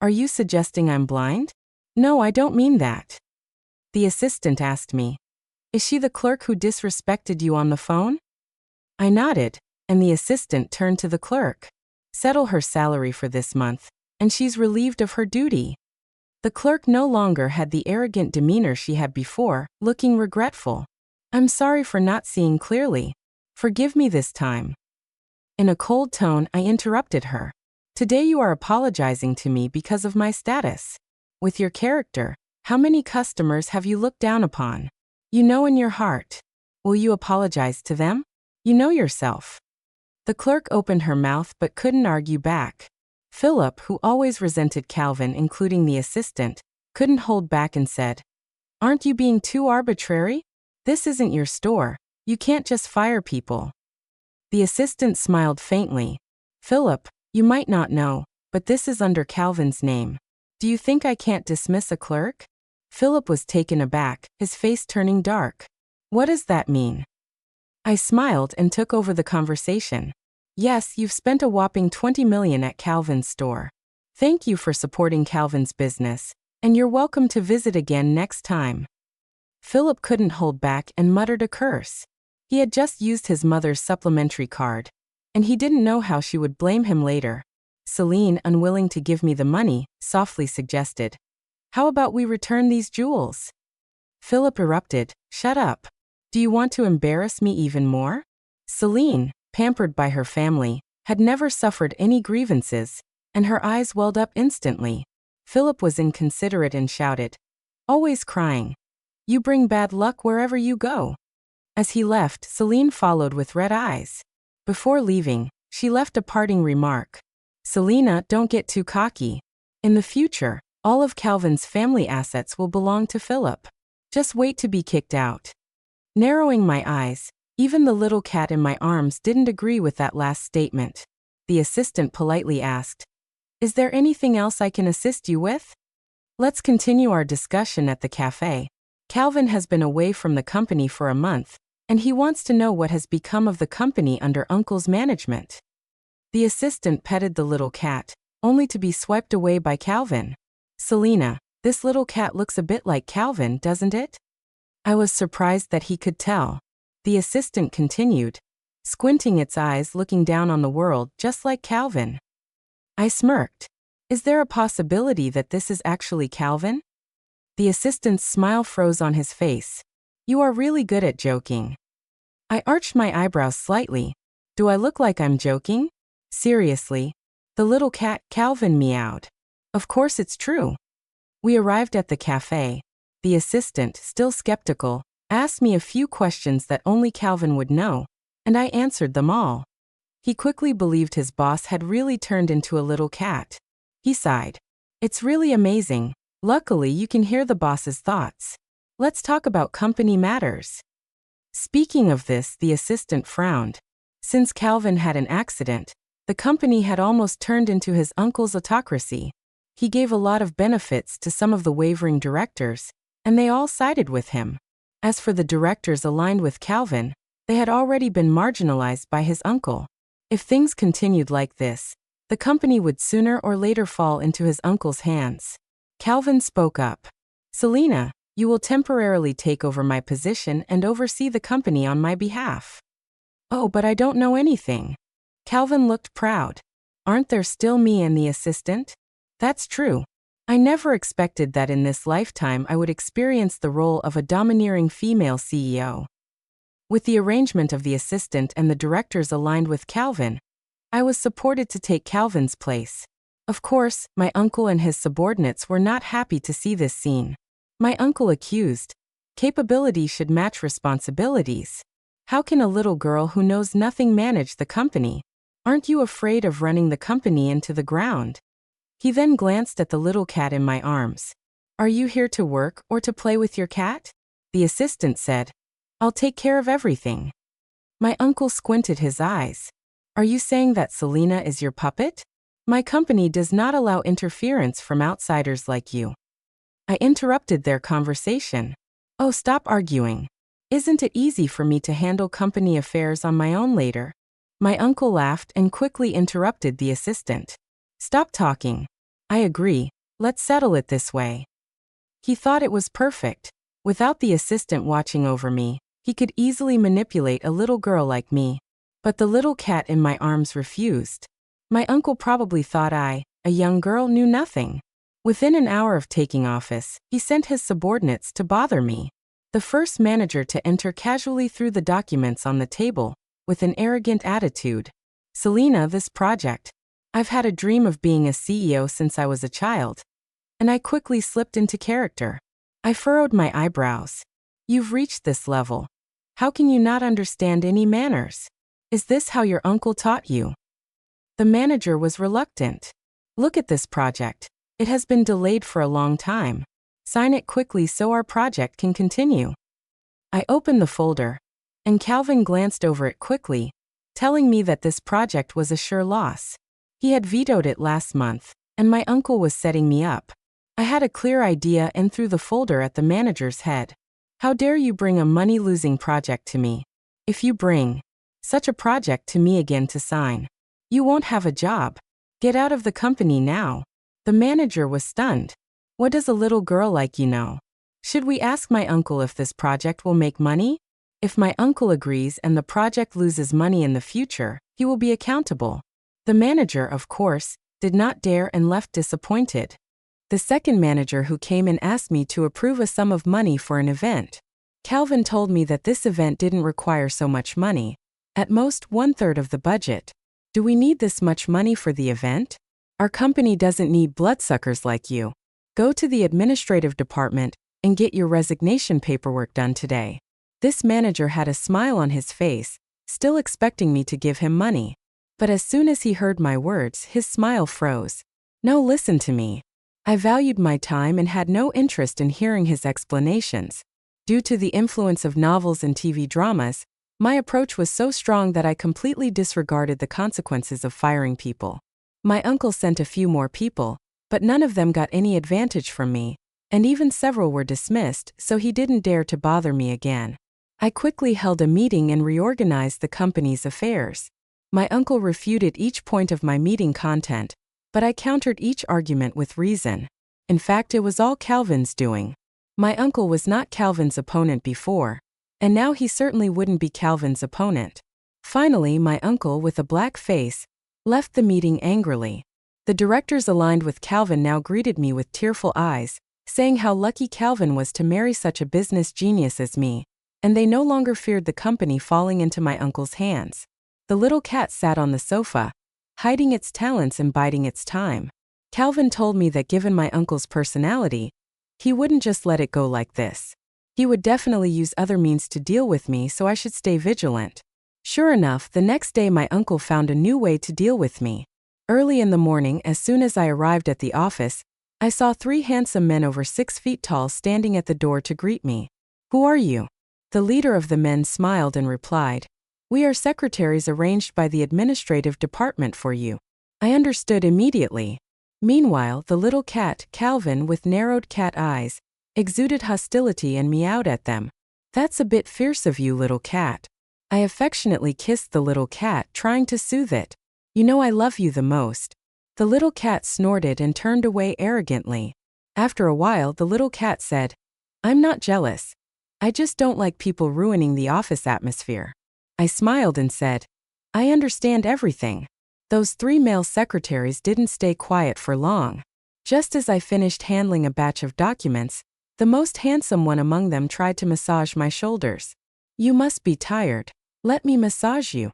Are you suggesting I'm blind? No, I don't mean that. The assistant asked me. Is she the clerk who disrespected you on the phone? I nodded, and the assistant turned to the clerk. Settle her salary for this month, and she's relieved of her duty. The clerk no longer had the arrogant demeanor she had before, looking regretful. I'm sorry for not seeing clearly. Forgive me this time. In a cold tone, I interrupted her. Today you are apologizing to me because of my status. With your character, how many customers have you looked down upon? You know in your heart. Will you apologize to them? You know yourself. The clerk opened her mouth but couldn't argue back. Philip, who always resented Calvin, including the assistant, couldn't hold back and said, Aren't you being too arbitrary? This isn't your store. You can't just fire people. The assistant smiled faintly. Philip, you might not know, but this is under Calvin's name. Do you think I can't dismiss a clerk? Philip was taken aback, his face turning dark. What does that mean? I smiled and took over the conversation. Yes, you've spent a whopping $20 million at Calvin's store. Thank you for supporting Calvin's business, and you're welcome to visit again next time. Philip couldn't hold back and muttered a curse. He had just used his mother's supplementary card, and he didn't know how she would blame him later. Celine, unwilling to give me the money, softly suggested, How about we return these jewels? Philip erupted, Shut up. Do you want to embarrass me even more? Celine, pampered by her family, had never suffered any grievances, and her eyes welled up instantly. Philip was inconsiderate and shouted, Always crying. You bring bad luck wherever you go. As he left, Celine followed with red eyes. Before leaving, she left a parting remark. Selena, don't get too cocky. In the future, all of Calvin's family assets will belong to Philip. Just wait to be kicked out. Narrowing my eyes, even the little cat in my arms didn't agree with that last statement. The assistant politely asked, Is there anything else I can assist you with? Let's continue our discussion at the cafe. Calvin has been away from the company for a month, and he wants to know what has become of the company under Uncle's management. The assistant petted the little cat, only to be swept away by Calvin. Selena, this little cat looks a bit like Calvin, doesn't it? I was surprised that he could tell. The assistant continued. squinting its eyes looking down on the world just like Calvin. I smirked. Is there a possibility that this is actually Calvin? The assistant's smile froze on his face. You are really good at joking. I arched my eyebrows slightly. Do I look like I'm joking? Seriously? The little cat, Calvin, meowed. Of course it's true. We arrived at the cafe. The assistant, still skeptical, asked me a few questions that only Calvin would know, and I answered them all. He quickly believed his boss had really turned into a little cat. He sighed. It's really amazing. Luckily, you can hear the boss's thoughts. Let's talk about company matters. Speaking of this, the assistant frowned. Since Calvin had an accident, the company had almost turned into his uncle's autocracy. He gave a lot of benefits to some of the wavering directors, and they all sided with him. As for the directors aligned with Calvin, they had already been marginalized by his uncle. If things continued like this, the company would sooner or later fall into his uncle's hands. Calvin spoke up. Selena, you will temporarily take over my position and oversee the company on my behalf. Oh, but I don't know anything. Calvin looked proud. Aren't there still me and the assistant? That's true. I never expected that in this lifetime I would experience the role of a domineering female CEO. With the arrangement of the assistant and the directors aligned with Calvin, I was supported to take Calvin's place. Of course, my uncle and his subordinates were not happy to see this scene. My uncle accused, capability should match responsibilities. How can a little girl who knows nothing manage the company? Aren't you afraid of running the company into the ground? He then glanced at the little cat in my arms. Are you here to work or to play with your cat? The assistant said. I'll take care of everything. My uncle squinted his eyes. Are you saying that Selena is your puppet? My company does not allow interference from outsiders like you. I interrupted their conversation. Oh, stop arguing. Isn't it easy for me to handle company affairs on my own later? My uncle laughed and quickly interrupted the assistant. Stop talking. I agree. Let's settle it this way. He thought it was perfect. Without the assistant watching over me, he could easily manipulate a little girl like me. But the little cat in my arms refused. My uncle probably thought I, a young girl, knew nothing. Within an hour of taking office, he sent his subordinates to bother me. The first manager to enter casually threw the documents on the table, with an arrogant attitude. Selena, this project. I've had a dream of being a CEO since I was a child. And I quickly slipped into character. I furrowed my eyebrows. You've reached this level. How can you not understand any manners? Is this how your uncle taught you? The manager was reluctant. Look at this project. It has been delayed for a long time. Sign it quickly so our project can continue. I opened the folder, and Calvin glanced over it quickly, telling me that this project was a sure loss. He had vetoed it last month, and my uncle was setting me up. I had a clear idea and threw the folder at the manager's head. How dare you bring a money-losing project to me? If you bring such a project to me again to sign, you won't have a job. Get out of the company now. The manager was stunned. What does a little girl like you know? Should we ask my uncle if this project will make money? If my uncle agrees and the project loses money in the future, he will be accountable. The manager, of course, did not dare and left disappointed. The second manager who came and asked me to approve a sum of money for an event. Calvin told me that this event didn't require so much money. At most 1/3 of the budget. Do we need this much money for the event? Our company doesn't need bloodsuckers like you. Go to the administrative department and get your resignation paperwork done today. This manager had a smile on his face, still expecting me to give him money. But as soon as he heard my words, his smile froze. No, listen to me. I valued my time and had no interest in hearing his explanations. Due to the influence of novels and TV dramas, my approach was so strong that I completely disregarded the consequences of firing people. My uncle sent a few more people, but none of them got any advantage from me, and even several were dismissed, so he didn't dare to bother me again. I quickly held a meeting and reorganized the company's affairs. My uncle refuted each point of my meeting content, but I countered each argument with reason. In fact, it was all Calvin's doing. My uncle was not Calvin's opponent before, and now he certainly wouldn't be Calvin's opponent. Finally, my uncle, with a black face, left the meeting angrily. The directors aligned with Calvin now greeted me with tearful eyes, saying how lucky Calvin was to marry such a business genius as me, and they no longer feared the company falling into my uncle's hands. The little cat sat on the sofa, hiding its talents and biding its time. Calvin told me that given my uncle's personality, he wouldn't just let it go like this. He would definitely use other means to deal with me, so I should stay vigilant. Sure enough, the next day my uncle found a new way to deal with me. Early in the morning, as soon as I arrived at the office, I saw 3 handsome men over 6 feet tall standing at the door to greet me. "Who are you?" The leader of the men smiled and replied, "We are secretaries arranged by the administrative department for you." I understood immediately. Meanwhile, the little cat, Calvin, with narrowed cat eyes, exuded hostility and meowed at them. "That's a bit fierce of you, little cat." I affectionately kissed the little cat, trying to soothe it. "You know I love you the most." The little cat snorted and turned away arrogantly. After a while, the little cat said, "I'm not jealous. I just don't like people ruining the office atmosphere." I smiled and said, "I understand everything." Those 3 male secretaries didn't stay quiet for long. Just as I finished handling a batch of documents, the most handsome one among them tried to massage my shoulders. "You must be tired. Let me massage you."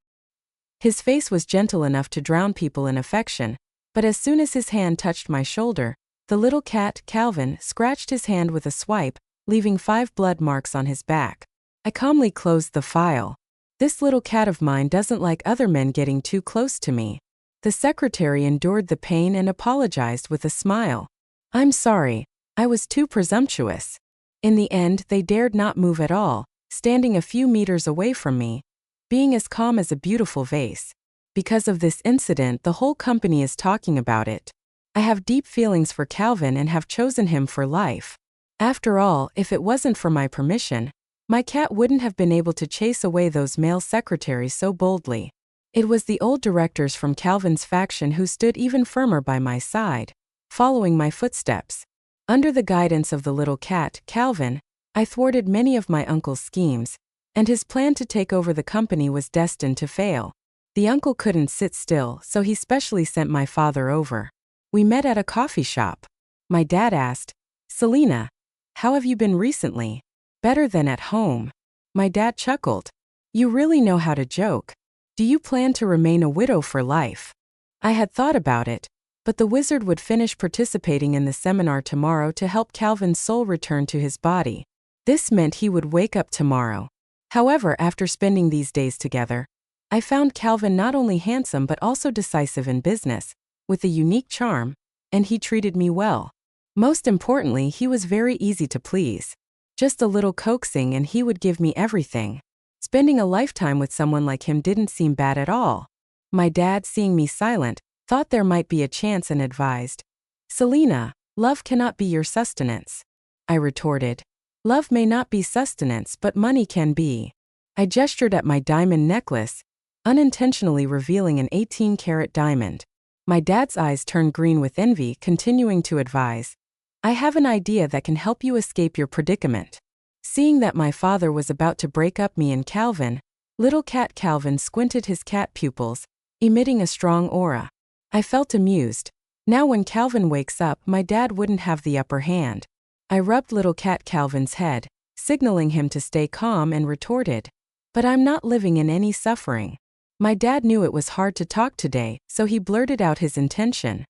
His face was gentle enough to drown people in affection, but as soon as his hand touched my shoulder, the little cat, Calvin, scratched his hand with a swipe, leaving 5 blood marks on his back. I calmly closed the file. This little cat of mine doesn't like other men getting too close to me. The secretary endured the pain and apologized with a smile. "I'm sorry, I was too presumptuous." In the end, they dared not move at all, standing a few meters away from me, being as calm as a beautiful vase. Because of this incident, the whole company is talking about it. I have deep feelings for Calvin and have chosen him for life. After all, if it wasn't for my permission, my cat wouldn't have been able to chase away those male secretaries so boldly. It was the old directors from Calvin's faction who stood even firmer by my side, following my footsteps. Under the guidance of the little cat, Calvin, I thwarted many of my uncle's schemes, and his plan to take over the company was destined to fail. The uncle couldn't sit still, so he specially sent my father over. We met at a coffee shop. My dad asked, "Selena, how have you been recently?" "Better than at home." My dad chuckled. "You really know how to joke. Do you plan to remain a widow for life?" I had thought about it, but the wizard would finish participating in the seminar tomorrow to help Calvin's soul return to his body. This meant he would wake up tomorrow. However, after spending these days together, I found Calvin not only handsome but also decisive in business, with a unique charm, and he treated me well. Most importantly, he was very easy to please. Just a little coaxing and he would give me everything. Spending a lifetime with someone like him didn't seem bad at all. My dad, seeing me silent, thought there might be a chance and advised, "Selena, love cannot be your sustenance." I retorted, "Love may not be sustenance, but money can be." I gestured at my diamond necklace, unintentionally revealing an 18-carat diamond. My dad's eyes turned green with envy, continuing to advise, "I have an idea that can help you escape your predicament." Seeing that my father was about to break up me and Calvin, little cat Calvin squinted his cat pupils, emitting a strong aura. I felt amused. Now when Calvin wakes up, my dad wouldn't have the upper hand. I rubbed little cat Calvin's head, signaling him to stay calm, and retorted, "But I'm not living in any suffering." My dad knew it was hard to talk today, so he blurted out his intention.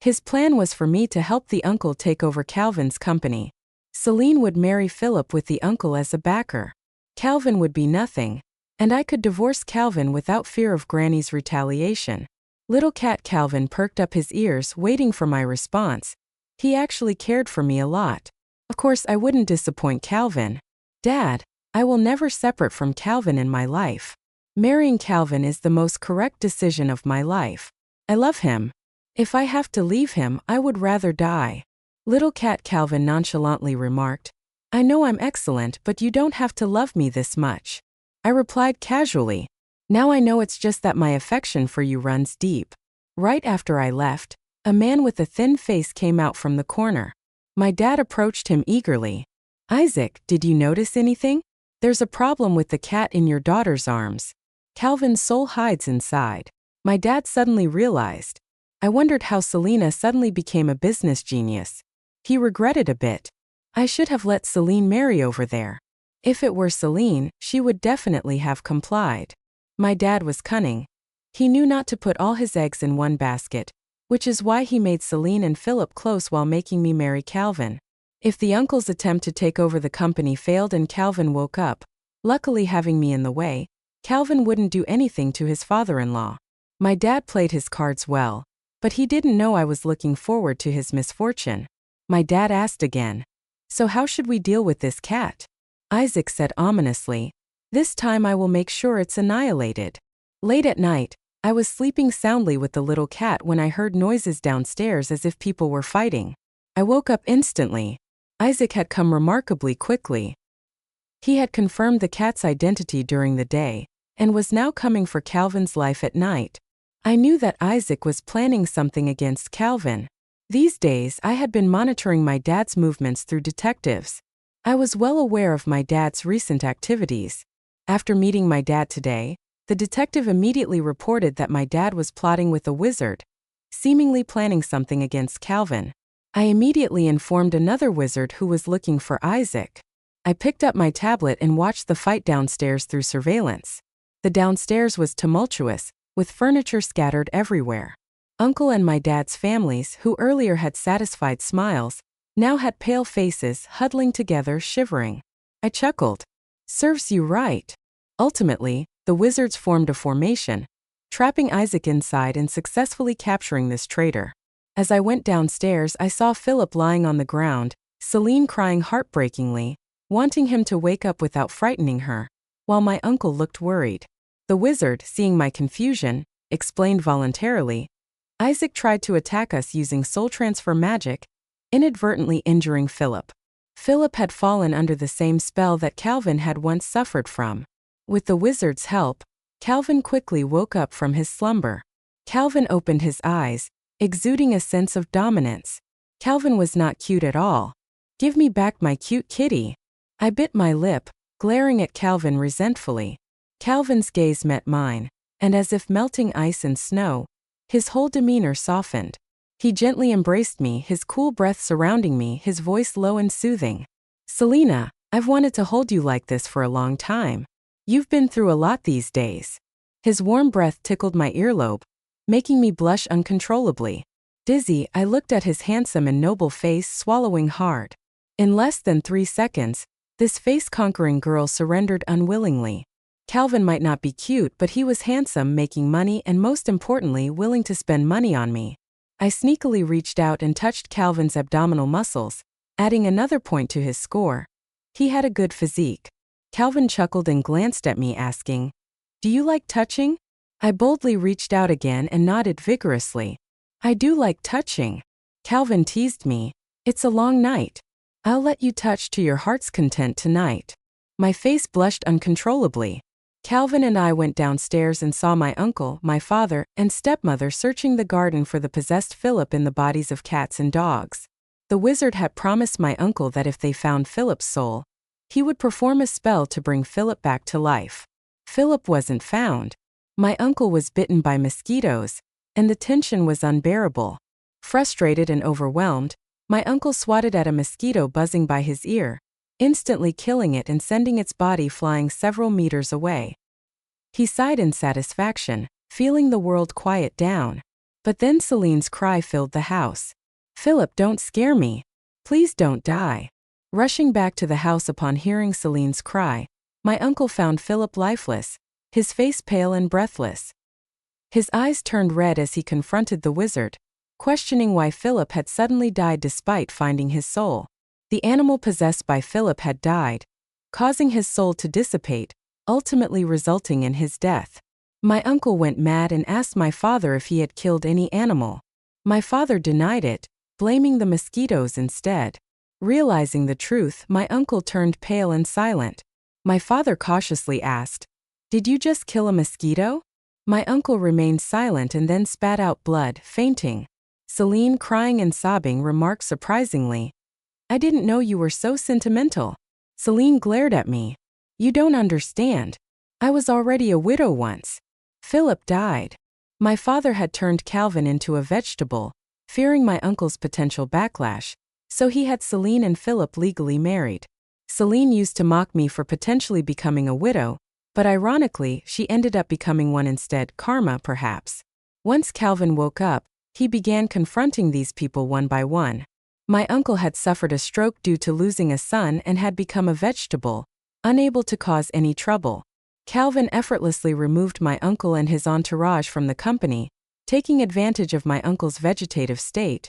His plan was for me to help the uncle take over Calvin's company. Celine would marry Philip with the uncle as a backer. Calvin would be nothing, and I could divorce Calvin without fear of Granny's retaliation. Little cat Calvin perked up his ears, waiting for my response. He actually cared for me a lot. Of course, I wouldn't disappoint Calvin. "Dad, I will never separate from Calvin in my life. Marrying Calvin is the most correct decision of my life. I love him. If I have to leave him, I would rather die." Little cat Calvin nonchalantly remarked, "I know I'm excellent, but you don't have to love me this much." I replied casually, "Now I know it's just that my affection for you runs deep." Right after I left, a man with a thin face came out from the corner. My dad approached him eagerly. "Isaac, did you notice anything? There's a problem with the cat in your daughter's arms." Calvin's soul hides inside. My dad suddenly realized. I wondered how Selena suddenly became a business genius. He regretted a bit. I should have let Celine marry over there. If it were Celine, she would definitely have complied. My dad was cunning. He knew not to put all his eggs in one basket, which is why he made Celine and Philip close while making me marry Calvin. If the uncle's attempt to take over the company failed and Calvin woke up, luckily having me in the way, Calvin wouldn't do anything to his father-in-law. My dad played his cards well, but he didn't know I was looking forward to his misfortune. My dad asked again, "So how should we deal with this cat?" Isaac said ominously, "This time I will make sure it's annihilated." Late at night, I was sleeping soundly with the little cat when I heard noises downstairs as if people were fighting. I woke up instantly. Isaac had come remarkably quickly. He had confirmed the cat's identity during the day, and was now coming for Calvin's life at night. I knew that Isaac was planning something against Calvin. These days I had been monitoring my dad's movements through detectives. I was well aware of my dad's recent activities. After meeting my dad today, the detective immediately reported that my dad was plotting with a wizard, seemingly planning something against Calvin. I immediately informed another wizard who was looking for Isaac. I picked up my tablet and watched the fight downstairs through surveillance. The downstairs was tumultuous, with furniture scattered everywhere. Uncle and my dad's families, who earlier had satisfied smiles, now had pale faces huddling together shivering. I chuckled. Serves you right. Ultimately, the wizards formed a formation, trapping Isaac inside and successfully capturing this traitor. As I went downstairs, I saw Philip lying on the ground, Celine crying heartbreakingly, wanting him to wake up without frightening her, while my uncle looked worried. The wizard, seeing my confusion, explained voluntarily, "Isaac tried to attack us using soul transfer magic, inadvertently injuring Philip. Philip had fallen under the same spell that Calvin had once suffered from. With the wizard's help, Calvin quickly woke up from his slumber. Calvin opened his eyes, exuding a sense of dominance. Calvin was not cute at all. Give me back my cute kitty." I bit my lip, glaring at Calvin resentfully. Calvin's gaze met mine, and as if melting ice and snow, his whole demeanor softened. He gently embraced me, his cool breath surrounding me, his voice low and soothing. "Selena, I've wanted to hold you like this for a long time. You've been through a lot these days." His warm breath tickled my earlobe, making me blush uncontrollably. Dizzy, I looked at his handsome and noble face, swallowing hard. In less than 3 seconds, this face-conquering girl surrendered unwillingly. Calvin might not be cute, but he was handsome, making money, and most importantly, willing to spend money on me. I sneakily reached out and touched Calvin's abdominal muscles, adding another point to his score. He had a good physique. Calvin chuckled and glanced at me, asking, "Do you like touching?" I boldly reached out again and nodded vigorously. "I do like touching." Calvin teased me, "It's a long night. I'll let you touch to your heart's content tonight." My face blushed uncontrollably. Calvin and I went downstairs and saw my uncle, my father, and stepmother searching the garden for the possessed Philip in the bodies of cats and dogs. The wizard had promised my uncle that if they found Philip's soul, he would perform a spell to bring Philip back to life. Philip wasn't found. My uncle was bitten by mosquitoes, and the tension was unbearable. Frustrated and overwhelmed, my uncle swatted at a mosquito buzzing by his ear, instantly killing it and sending its body flying several meters away. He sighed in satisfaction, feeling the world quiet down. But then Celine's cry filled the house. "Philip, don't scare me. Please don't die." Rushing back to the house upon hearing Celine's cry, my uncle found Philip lifeless, his face pale and breathless. His eyes turned red as he confronted the wizard, questioning why Philip had suddenly died despite finding his soul. The animal possessed by Philip had died, causing his soul to dissipate, ultimately resulting in his death. My uncle went mad and asked my father if he had killed any animal. My father denied it, blaming the mosquitoes instead. Realizing the truth, my uncle turned pale and silent. My father cautiously asked, "Did you just kill a mosquito?" My uncle remained silent and then spat out blood, fainting. Celine, crying and sobbing, remarked surprisingly, "I didn't know you were so sentimental." Celine glared at me. "You don't understand. I was already a widow once. Philip died. My father had turned Calvin into a vegetable, fearing my uncle's potential backlash, so he had Celine and Philip legally married. Celine used to mock me for potentially becoming a widow, but ironically, she ended up becoming one instead, karma perhaps. Once Calvin woke up, he began confronting these people one by one. My uncle had suffered a stroke due to losing a son and had become a vegetable, unable to cause any trouble. Calvin effortlessly removed my uncle and his entourage from the company, taking advantage of my uncle's vegetative state.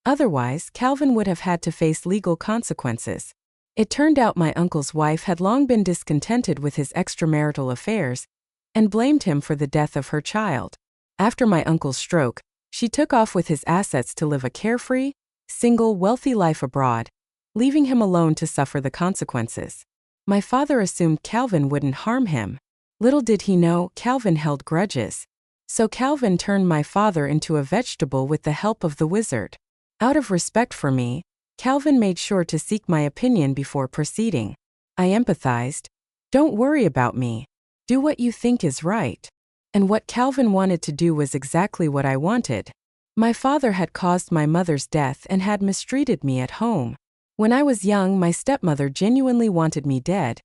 Otherwise, Calvin would have had to face legal consequences. It turned out my uncle's wife had long been discontented with his extramarital affairs and blamed him for the death of her child. After my uncle's stroke, she took off with his assets to live a carefree, single, wealthy life abroad, leaving him alone to suffer the consequences. My father assumed Calvin wouldn't harm him. Little did he know, Calvin held grudges. So Calvin turned my father into a vegetable with the help of the wizard. Out of respect for me, Calvin made sure to seek my opinion before proceeding. I empathized. Don't worry about me. Do what you think is right. And what Calvin wanted to do was exactly what I wanted. My father had caused my mother's death and had mistreated me at home. When I was young, my stepmother genuinely wanted me dead,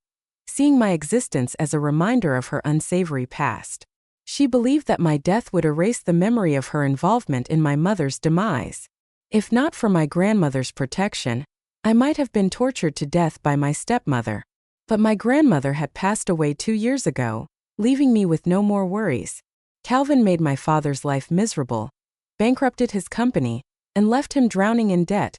seeing my existence as a reminder of her unsavory past. She believed that my death would erase the memory of her involvement in my mother's demise. If not for my grandmother's protection, I might have been tortured to death by my stepmother. But my grandmother had passed away 2 years ago, leaving me with no more worries. Calvin made my father's life miserable, bankrupted his company, and left him drowning in debt,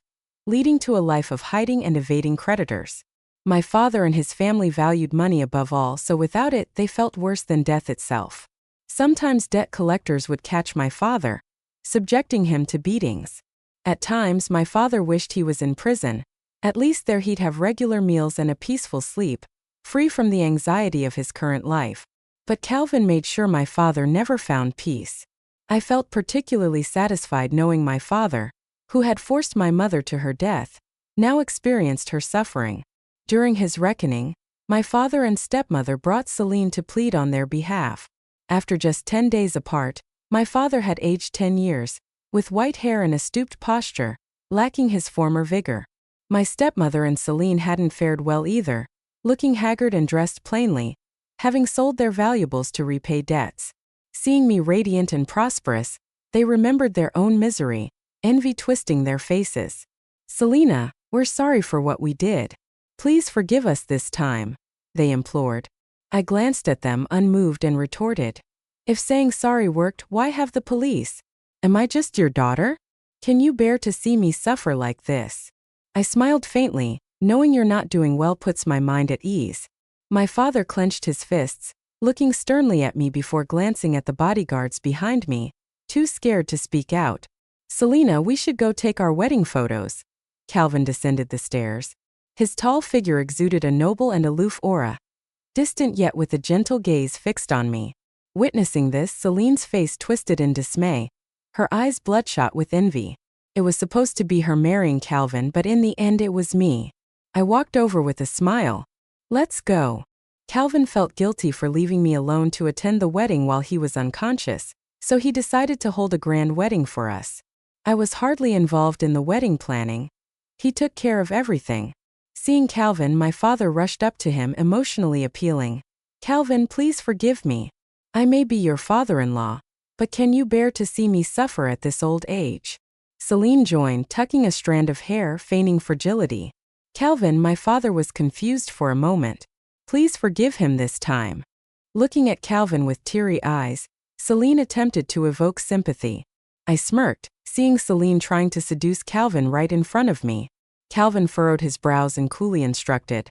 leading to a life of hiding and evading creditors. My father and his family valued money above all, so without it, they felt worse than death itself. Sometimes debt collectors would catch my father, subjecting him to beatings. At times, my father wished he was in prison. At least there he'd have regular meals and a peaceful sleep, free from the anxiety of his current life. But Calvin made sure my father never found peace. I felt particularly satisfied knowing my father, who had forced my mother to her death, now experienced her suffering. During his reckoning, my father and stepmother brought Celine to plead on their behalf. After just 10 days apart, my father had aged 10 years, with white hair and a stooped posture, lacking his former vigor. My stepmother and Celine hadn't fared well either, looking haggard and dressed plainly, having sold their valuables to repay debts. Seeing me radiant and prosperous, they remembered their own misery, envy twisting their faces. "Selena, we're sorry for what we did. Please forgive us this time," they implored. I glanced at them unmoved and retorted, "If saying sorry worked, why have the police? Am I just your daughter? Can you bear to see me suffer like this?" I smiled faintly, knowing you're not doing well puts my mind at ease. My father clenched his fists, looking sternly at me before glancing at the bodyguards behind me, too scared to speak out. "Selena, we should go take our wedding photos." Calvin descended the stairs. His tall figure exuded a noble and aloof aura, distant yet with a gentle gaze fixed on me. Witnessing this, Celine's face twisted in dismay, her eyes bloodshot with envy. It was supposed to be her marrying Calvin, but in the end it was me. I walked over with a smile. "Let's go." Calvin felt guilty for leaving me alone to attend the wedding while he was unconscious, so he decided to hold a grand wedding for us. I was hardly involved in the wedding planning. He took care of everything. Seeing Calvin, my father rushed up to him, emotionally appealing. "Calvin, please forgive me. I may be your father-in-law, but can you bear to see me suffer at this old age?" Celine joined, tucking a strand of hair, feigning fragility. "Calvin," my father was confused for a moment. "Please forgive him this time." Looking at Calvin with teary eyes, Celine attempted to evoke sympathy. I smirked, seeing Celine trying to seduce Calvin right in front of me. Calvin furrowed his brows and coolly instructed,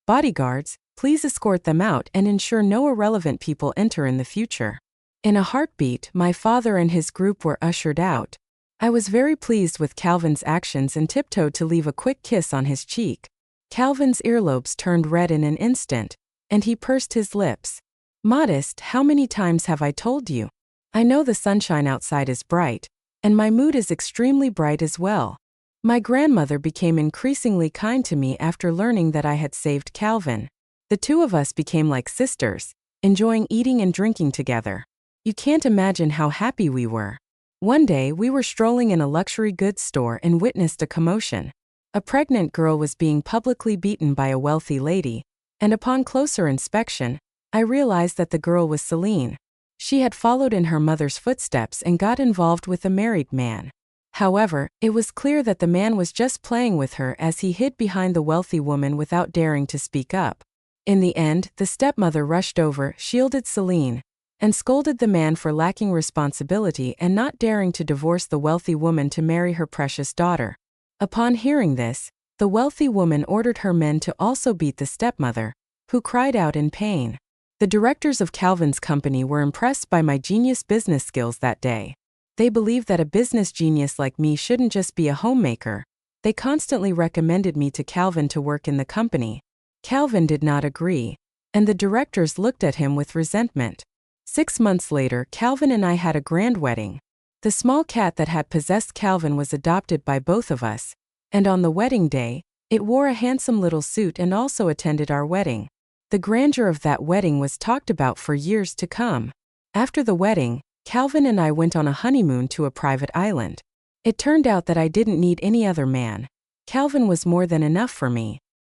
"Bodyguards, please escort them out and ensure no irrelevant people enter in the future." In a heartbeat, my father and his group were ushered out. I was very pleased with Calvin's actions and tiptoed to leave a quick kiss on his cheek. Calvin's earlobes turned red in an instant, and he pursed his lips. "Modest, how many times have I told you? I know the sunshine outside is bright, and my mood is extremely bright as well." My grandmother became increasingly kind to me after learning that I had saved Calvin. The two of us became like sisters, enjoying eating and drinking together. You can't imagine how happy we were. One day, we were strolling in a luxury goods store and witnessed a commotion. A pregnant girl was being publicly beaten by a wealthy lady, and upon closer inspection, I realized that the girl was Celine. She had followed in her mother's footsteps and got involved with a married man. However, it was clear that the man was just playing with her as he hid behind the wealthy woman without daring to speak up. In the end, the stepmother rushed over, shielded Celine, and scolded the man for lacking responsibility and not daring to divorce the wealthy woman to marry her precious daughter. Upon hearing this, the wealthy woman ordered her men to also beat the stepmother, who cried out in pain. The directors of Calvin's company were impressed by my genius business skills that day. They believed that a business genius like me shouldn't just be a homemaker. They constantly recommended me to Calvin to work in the company. Calvin did not agree, and the directors looked at him with resentment. 6 months later, Calvin and I had a grand wedding. The small cat that had possessed Calvin was adopted by both of us, and on the wedding day, it wore a handsome little suit and also attended our wedding. The grandeur of that wedding was talked about for years to come. After the wedding, Calvin and I went on a honeymoon to a private island. It turned out that I didn't need any other man. Calvin was more than enough for me.